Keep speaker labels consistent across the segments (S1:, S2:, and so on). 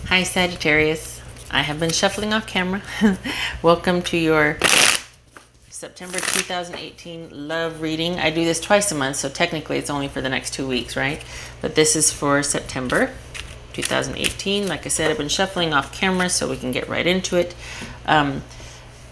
S1: Hi Sagittarius, I have been shuffling off camera. Welcome to your September 2018 love reading. I do this twice a month, so technically it's only for the next 2 weeks, right? But this is for September 2018. Like I said, I've been shuffling off camera so we can get right into it.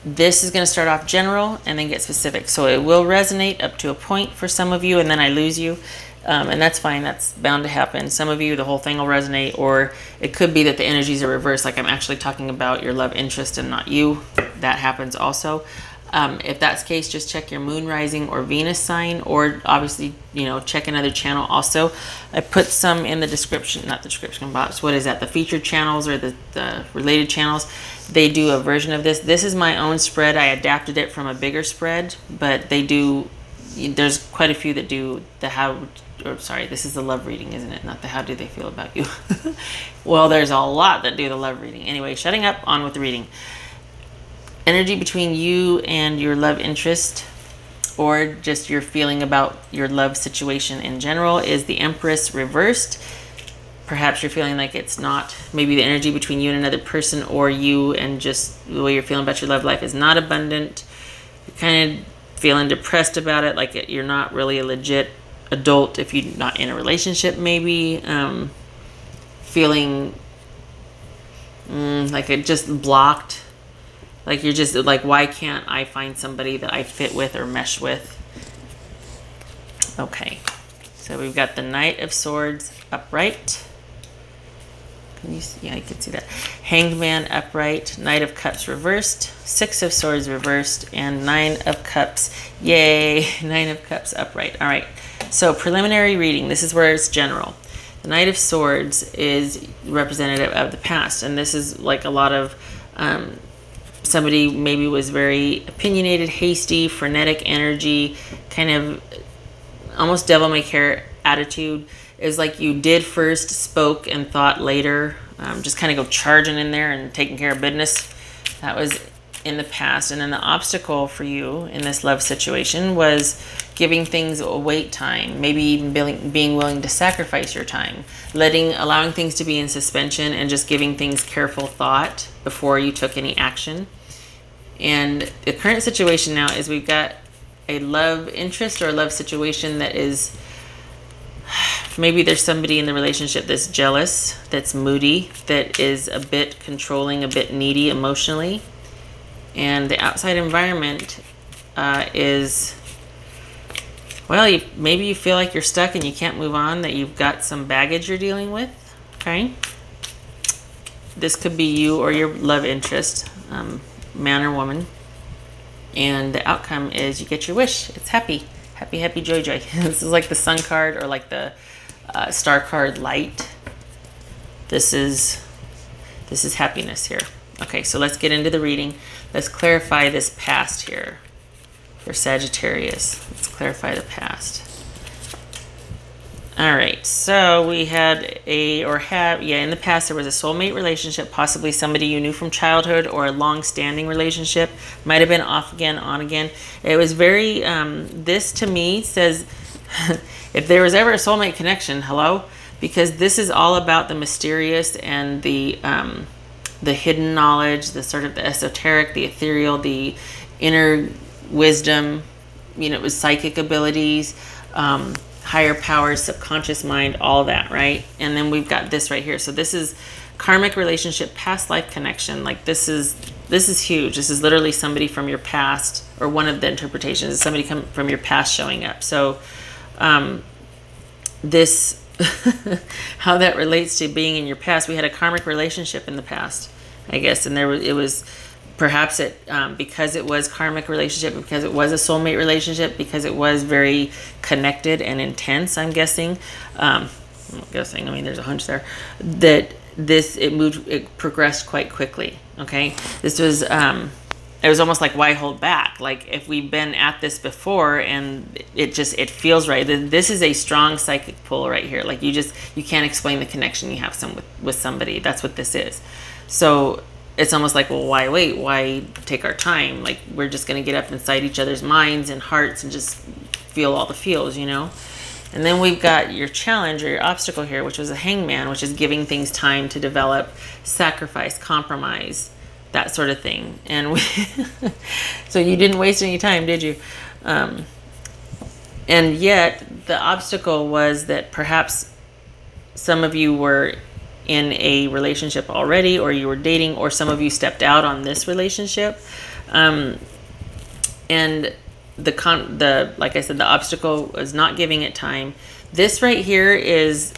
S1: This is going to start off general and then get specific. So it will resonate up to a point for some of you, and then I lose you. And that's fine. That's bound to happen. Some of you, the whole thing will resonate, or it could be that the energies are reversed, like I'm actually talking about your love interest and not you. That happens also. If that's the case, just check your moon rising or Venus sign, or obviously, check another channel also. I put some in the description, not the description box. What is that? The featured channels or the related channels. They do a version of this. This is my own spread. I adapted it from a bigger spread, but they do, there's quite a few that do the how, or sorry, this is the love reading, isn't it? Not the how do they feel about you. Well, there's a lot that do the love reading. Anyway, shutting up, on with the reading. Energy between you and your love interest, or just your feeling about your love situation in general, is the Empress reversed. Perhaps you're feeling like it's not, maybe the energy between you and another person, or you and just the way you're feeling about your love life is not abundant. You're kind of feeling depressed about it, like you're not really a legit adult if you're not in a relationship, maybe. Feeling like it just blocked. Like you're just like, why can't I find somebody that I fit with or mesh with? Okay, so we've got the Knight of Swords upright. Can you see? Yeah, you can see that. Hanged Man upright, Knight of Cups reversed, Six of Swords reversed, and Nine of Cups. Yay, Nine of Cups upright. All right, so preliminary reading. This is where it's general. The Knight of Swords is representative of the past, and this is like a lot of somebody maybe was very opinionated, hasty, frenetic energy, kind of almost devil may care attitude. Is like you did first, spoke, and thought later. Just kind of go charging in there and taking care of business. That was in the past. And then the obstacle for you in this love situation was giving things a wait time, maybe even being willing to sacrifice your time, allowing things to be in suspension and just giving things careful thought before you took any action. And the current situation now is we've got a love interest or a love situation that is, maybe there's somebody in the relationship that's jealous, that's moody, that is a bit controlling, a bit needy emotionally. And the outside environment is, well, maybe you feel like you're stuck and you can't move on, that you've got some baggage you're dealing with, okay? This could be you or your love interest, man or woman. And the outcome is you get your wish. It's happy. Happy, happy, joy, joy. This is like the sun card, or like the star card light. This is happiness here. Okay, so let's get into the reading. Let's clarify this past here for Sagittarius. Let's clarify the past. All right, so we had in the past there was a soulmate relationship, possibly somebody you knew from childhood, or a long-standing relationship. Might have been off again, on again. It was very, this to me says, if there was ever a soulmate connection, hello? Because this is all about the mysterious and the hidden knowledge, the sort of the esoteric, the ethereal, the inner wisdom, with psychic abilities, higher powers, subconscious mind, all that, right? And then we've got this right here. So this is karmic relationship, past life connection. Like this is huge. This is literally somebody from your past, or one of the interpretations is somebody from your past showing up. So this how that relates to being in your past. We had a karmic relationship in the past, I guess, and it was perhaps because it was karmic relationship, because it was a soulmate relationship, because it was very connected and intense, I'm guessing. I'm not guessing, I mean, there's a hunch there, that it progressed quite quickly, okay? This was, it was almost like, why hold back? Like, if we've been at this before and it feels right. This is a strong psychic pull right here. Like, you can't explain the connection you have with somebody. That's what this is. So it's almost like, well, why wait? Why take our time? Like, we're just going to get up inside each other's minds and hearts and just feel all the feels, And then we've got your challenge or your obstacle here, which was a hangman, which is giving things time to develop, sacrifice, compromise, that sort of thing. And so you didn't waste any time, did you? And yet the obstacle was that perhaps some of you were in a relationship already, or you were dating, or some of you stepped out on this relationship. And like I said, the obstacle was not giving it time. This right here is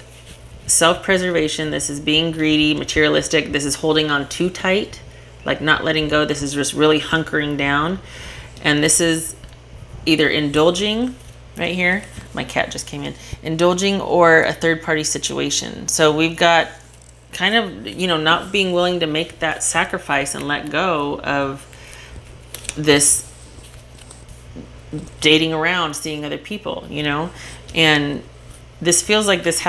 S1: self-preservation. This is being greedy, materialistic. This is holding on too tight, like not letting go. This is just really hunkering down. And this is either indulging right here. My cat just came in. Indulging or a third-party situation. So we've got kind of, you know, not being willing to make that sacrifice and let go of this dating around, seeing other people, you know. And this feels like this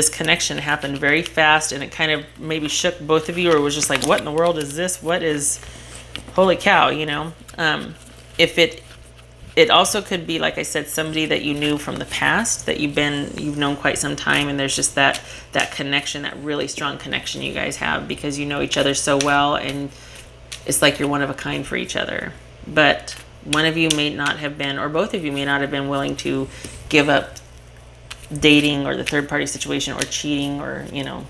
S1: connection happened very fast, and it kind of maybe shook both of you, or was just like, what in the world is this? What is, holy cow, you know. If it also could be, like I said, somebody that you knew from the past, that you've known quite some time, and there's just that connection, that really strong connection you guys have, because you know each other so well, and it's like you're one of a kind for each other. But one of you may not have been, or both of you may not have been willing to give up dating or the third-party situation, or cheating, or, you know,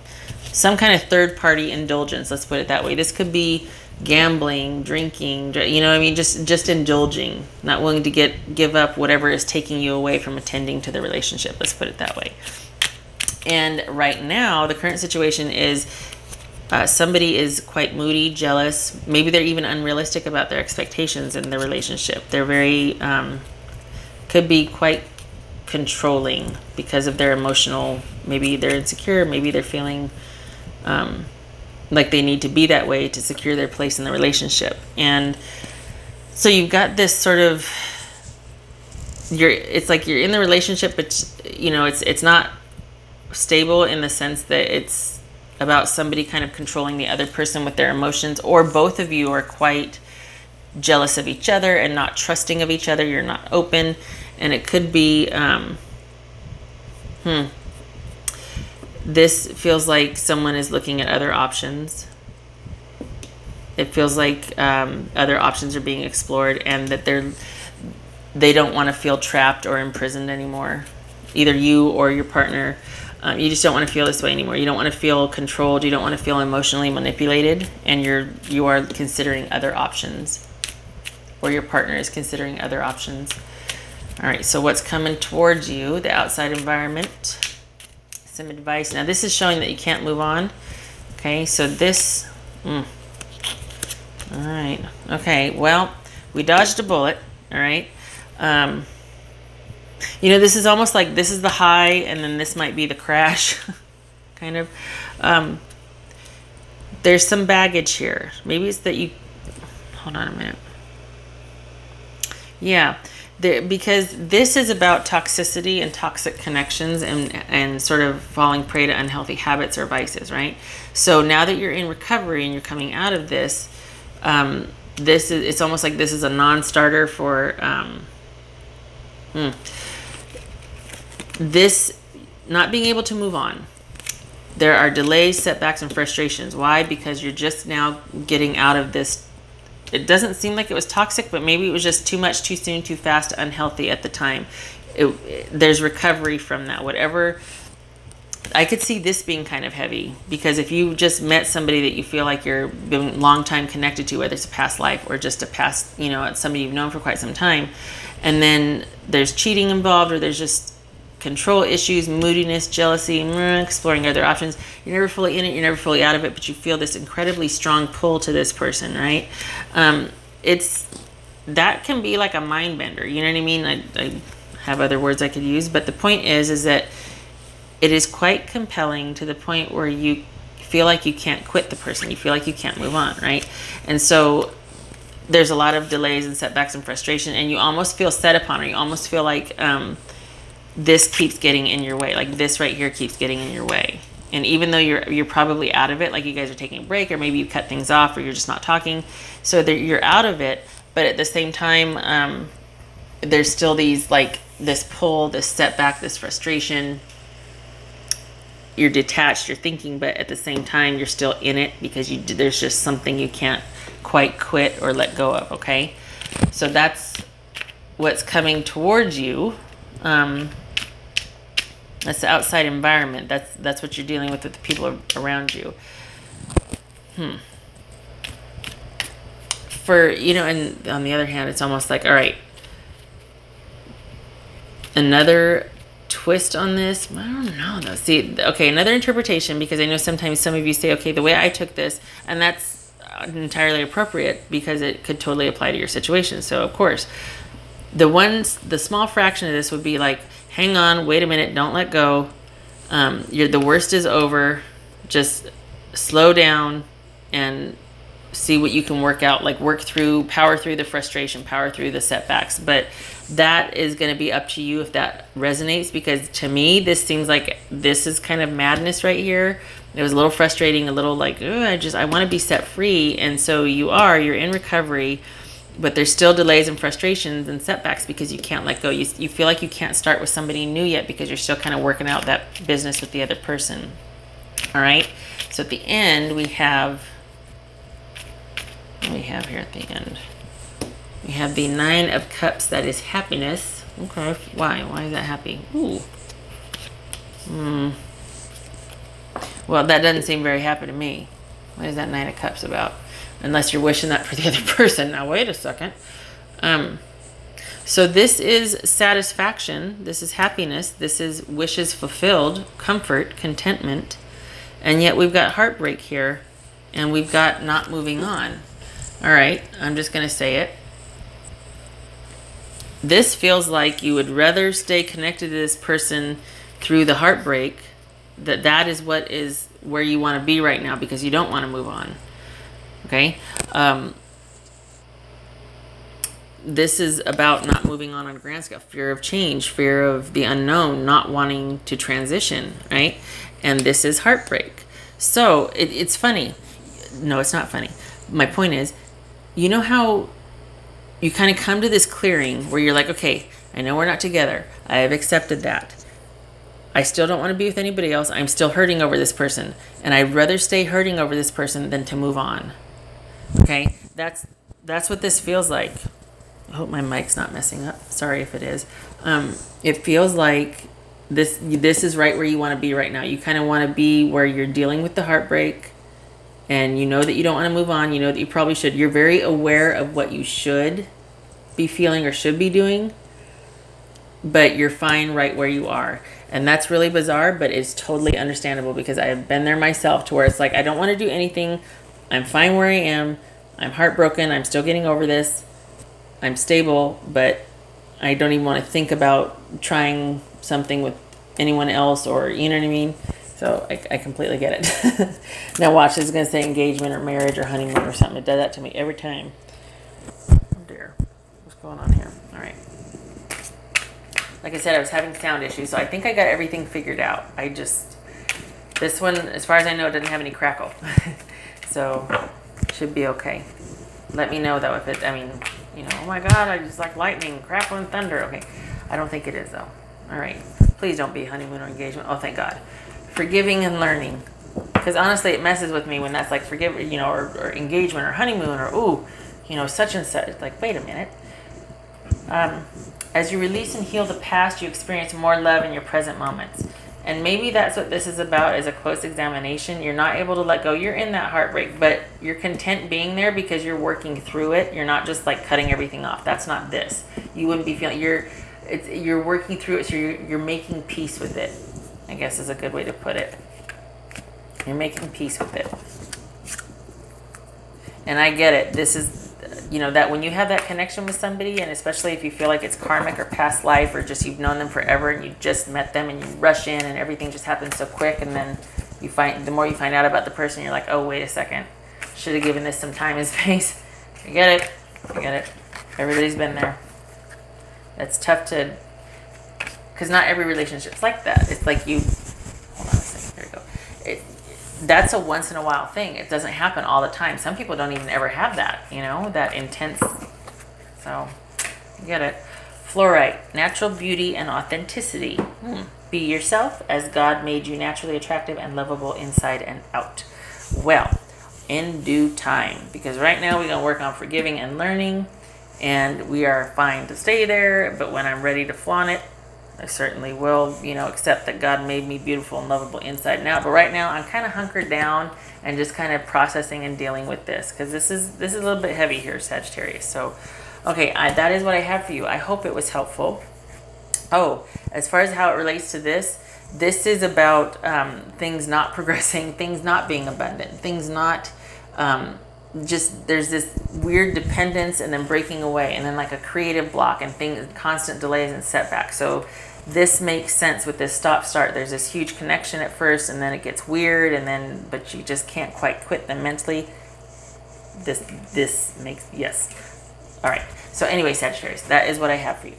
S1: some kind of third-party indulgence, let's put it that way. This could be gambling, drinking, you know what I mean, just indulging, not willing to give up whatever is taking you away from attending to the relationship, let's put it that way. And right now the current situation is somebody is quite moody, jealous, maybe they're even unrealistic about their expectations in the relationship. They're very could be quite controlling because of their emotional, maybe they're insecure, maybe they're feeling like they need to be that way to secure their place in the relationship. And so you've got this sort of, it's like you're in the relationship, but you know, it's not stable in the sense that it's about somebody kind of controlling the other person with their emotions, or both of you are quite jealous of each other and not trusting of each other. You're not open. And it could be, this feels like someone is looking at other options. It feels like other options are being explored, and that they don't want to feel trapped or imprisoned anymore. Either you or your partner. You just don't want to feel this way anymore. You don't want to feel controlled. You don't want to feel emotionally manipulated, and you are considering other options, or your partner is considering other options. All right, so what's coming towards you, the outside environment, some advice. Now this is showing that you can't move on. Okay, so this, all right, okay, well, we dodged a bullet, all right. You know, this is almost like this is the high, and then this might be the crash, kind of. There's some baggage here. Maybe it's that you, hold on a minute. Yeah. Because this is about toxicity and toxic connections, and sort of falling prey to unhealthy habits or vices, right? So now that you're in recovery and you're coming out of this, it's almost like this is a non-starter for this not being able to move on. There are delays, setbacks, and frustrations. Why? Because you're just now getting out of this. It doesn't seem like it was toxic, but maybe it was just too much, too soon, too fast, unhealthy at the time. There's recovery from that. Whatever. I could see this being kind of heavy, because if you just met somebody that you feel like you're been a long time connected to, whether it's a past life or just a past, you know, it's somebody you've known for quite some time, and then there's cheating involved, or there's just control issues, moodiness, jealousy, exploring other options. You're never fully in it, you're never fully out of it, but you feel this incredibly strong pull to this person, right? That can be like a mind bender, you know what I mean? I have other words I could use, but the point is that it is quite compelling to the point where you feel like you can't quit the person, you feel like you can't move on, right? And so there's a lot of delays and setbacks and frustration, and you almost feel set upon, or you almost feel like this keeps getting in your way, like this right here keeps getting in your way. And even though you're probably out of it, like you guys are taking a break, or maybe you cut things off, or you're just not talking, so that you're out of it, but at the same time there's still these like this pull, this setback, this frustration. You're detached, you're thinking, but at the same time, you're still in it because there's just something you can't quite quit or let go of, okay? So that's what's coming towards you. That's the outside environment. That's what you're dealing with the people around you. For, you know, and on the other hand, it's almost like, all right, another twist on this. I don't know though. See, okay, another interpretation, because I know sometimes some of you say, okay, the way I took this, and that's entirely appropriate because it could totally apply to your situation. So of course, the small fraction of this would be like, hang on, wait a minute, don't let go. The worst is over. Just slow down and see what you can work out, like power through the frustration, power through the setbacks. But that is going to be up to you if that resonates, because to me, this seems like this is kind of madness right here. It was a little frustrating, a little like, I want to be set free. And so you're in recovery, but there's still delays and frustrations and setbacks because you can't let go. You feel like you can't start with somebody new yet because you're still kind of working out that business with the other person. All right. So at the end, we have here at the end, we have the 9 of Cups. That is happiness. Okay. Why is that happy? Ooh. Well, that doesn't seem very happy to me. What is that 9 of Cups about? Unless you're wishing that for the other person. Now, wait a second. So this is satisfaction. This is happiness. This is wishes fulfilled, comfort, contentment. And yet we've got heartbreak here. And we've got not moving on. All right. I'm just going to say it. This feels like you would rather stay connected to this person through the heartbreak. That is where you want to be right now because you don't want to move on. Okay. This is about not moving on a grand scale. Fear of change, fear of the unknown, not wanting to transition, right? And this is heartbreak. So it's funny. No, it's not funny. My point is, you know how you kind of come to this clearing where you're like, okay, I know we're not together. I have accepted that. I still don't want to be with anybody else. I'm still hurting over this person. And I'd rather stay hurting over this person than to move on. Okay? That's what this feels like. I hope my mic's not messing up. Sorry if it is. It feels like this is right where you want to be right now. You kind of want to be where you're dealing with the heartbreak. And you know that you don't want to move on. You know that you probably should. You're very aware of what you should be feeling or should be doing. But you're fine right where you are. And that's really bizarre, but it's totally understandable because I have been there myself to where it's like, I don't want to do anything. I'm fine where I am. I'm heartbroken. I'm still getting over this. I'm stable, but I don't even want to think about trying something with anyone else or, you know what I mean? So I completely get it. Now watch, this is going to say engagement or marriage or honeymoon or something. It does that to me every time. Oh dear. What's going on here? All right. Like I said, I was having sound issues, so I think I got everything figured out. This one, as far as I know, it doesn't have any crackle. So, should be okay. Let me know, though, if it, oh my God, I just like lightning, crackle, and thunder. Okay. I don't think it is, though. All right. Please don't be honeymoon or engagement. Oh, thank God. Forgiving and learning. Because honestly, it messes with me when that's like forgive, or engagement or honeymoon or, such and such. It's like, wait a minute. As you release and heal the past, you experience more love in your present moments. And maybe that's what this is about, is a close examination. You're not able to let go. You're in that heartbreak, but you're content being there because you're working through it. You're not just like cutting everything off. That's not this. You wouldn't be feeling, you're working through it, so you're making peace with it, I guess is a good way to put it. You're making peace with it. And I get it. This is, that when you have that connection with somebody, and especially if you feel like it's karmic or past life, or just you've known them forever and you just met them and you rush in and everything just happens so quick, and then the more you find out about the person, you're like, oh, wait a second. Should have given this some time and space. I get it. Everybody's been there. That's tough to, because not every relationship's like that. It's like hold on a second, there we go. That's a once in a while thing. It doesn't happen all the time. Some people don't even ever have that, that intense. So, get it. Fluorite, natural beauty and authenticity. Be yourself as God made you naturally attractive and lovable inside and out. Well, in due time, because right now we're going to work on forgiving and learning, and we are fine to stay there, but when I'm ready to flaunt it, I certainly will, accept that God made me beautiful and lovable inside and out. But right now I'm kind of hunkered down and just kind of processing and dealing with this, because this is a little bit heavy here, Sagittarius. So, okay, that is what I have for you. I hope it was helpful. Oh, as far as how it relates to this is about things not progressing, things not being abundant, things not just, there's this weird dependence and then breaking away, and then like a creative block and things, constant delays and setbacks. So this makes sense with this stop-start. There's this huge connection at first, and then it gets weird, and then, but you just can't quite quit them mentally. This makes, yes. All right. So anyway, Sagittarius, that is what I have for you.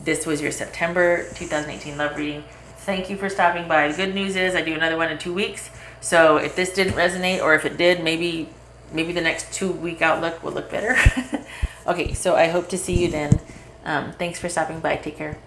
S1: This was your September 2018 love reading. Thank you for stopping by. The good news is I do another one in 2 weeks. So if this didn't resonate, or if it did, maybe the next 2-week outlook will look better. Okay, so I hope to see you then. Thanks for stopping by. Take care.